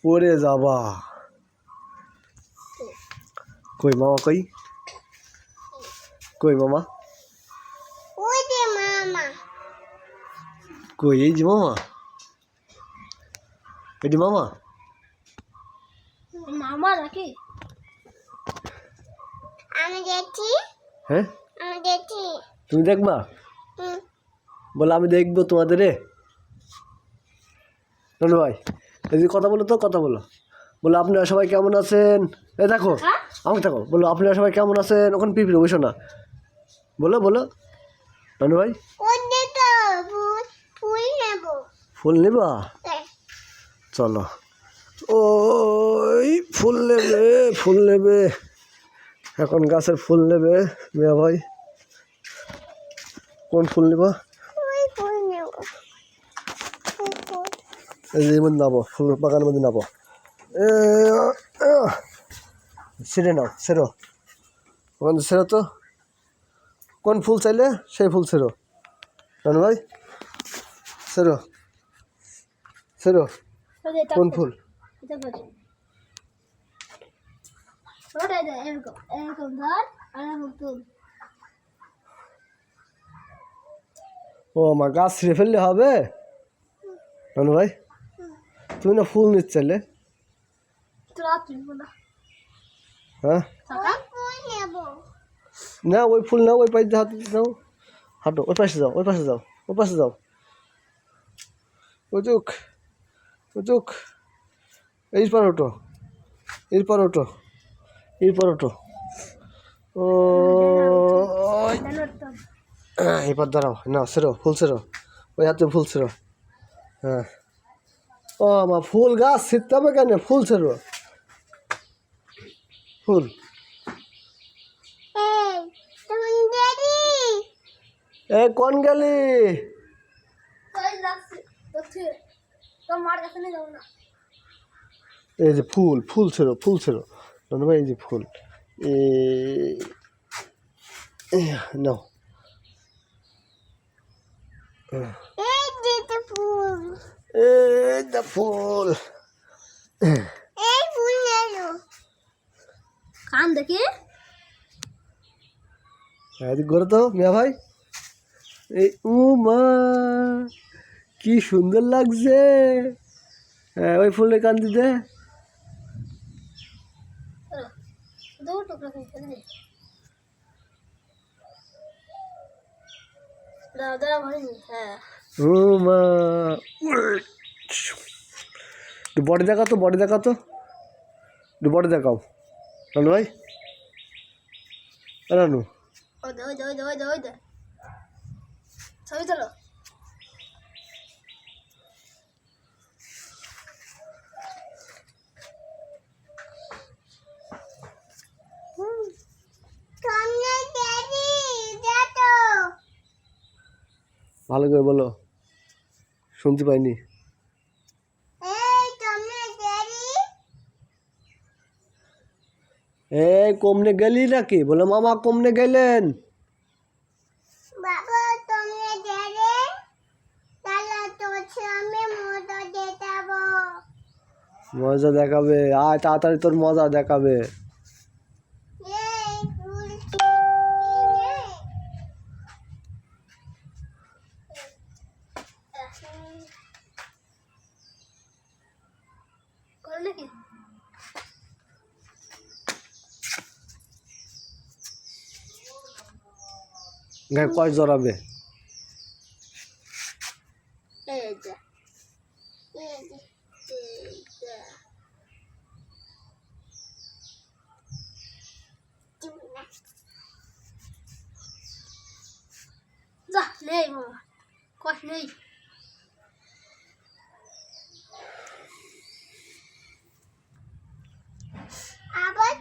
পড়ে যাবা। কই মামা কই? কই মামা? কই এই যে মামা? এটি মামা? মামা নাকি? আমি দেখছি। হ্যাঁ আমি দেখছি। তুমি দেখবা? বলো আমি দেখবো তোমাদের রে। নানু ভাই এই যে কথা বলো তো, কথা বলো। বলো আপনারা সবাই কেমন আছেন? এই দেখো আমাকে দেখো, বলো আপনারা সবাই কেমন আছেন? ওখানে পিঁপড়ে বসো না, বলো বলো নানু ভাই। ফুল নেবা? চলো। ওই ফুল নেবে, ফুল নেবে, এখন গাছের ফুল নেবে মিয়া ভাই। কোন ফুল নেবা? এই যে এর মধ্যে নাবো, ফুল বাগানের মধ্যে নাবো। ছেড়ে নাও, ছেড়ো ওখানে, ছেড়ো তো। কোন ফুল চাইলে সেই ফুল ছেড়ো নানু ভাই, ছেড়ো ছেড়ো। কোন ফুল? ও আমার গাছ ছিঁড়ে ফেললে হবে নানু ভাই? তুমি না ফুল নিতে চাইলে? হ্যাঁ না ওই ফুল নাও, ওই পাশে হাত দাও, হাঁটো ওই পাশে যাও, ওই পাশে যাও, ওই পাশে যাও। ওই চোখ, ওই চোখ, এরপর ওঠো, এরপর ওঠো, এরপর ওঠো। ও এবার দাঁড়াও, না ছেড়ো, ফুল ছেড়ো, ওই হাতে ফুল ছেড়ো। হ্যাঁ ও আমার ফুল গাছ ছিঁড়তে হবে কেন? ফুল ছেড়ো, ফুল। এ কোন গেলি? এই যে ফুল, ফুল ছেড়ো, ফুল ছেড়ো নানু ভাই, এই যে ফুল। নাও এই দা ফুল। কান দেখি এদিক ঘোরো তো মিয়া ভাই। এই মা কি সুন্দর লাগছে। হ্যাঁ ওই ফুলের কান দিতে। ও মা বডি দেখাও তো, বডি দেখাও তো, বডি দেখাও নানু ভাই। নানু ছবি চলো। ভালো করে বলো, শুনতে পাইনি। এই কমনে গেলি নাকি? বলো মামা কমনে গেলেন? মজা দেখাবে, আয় তাড়াতাড়ি তোর মজা দেখাবে। গায়ে কয় জড়াবে? যা নেই মামা, কষ নেই। আবার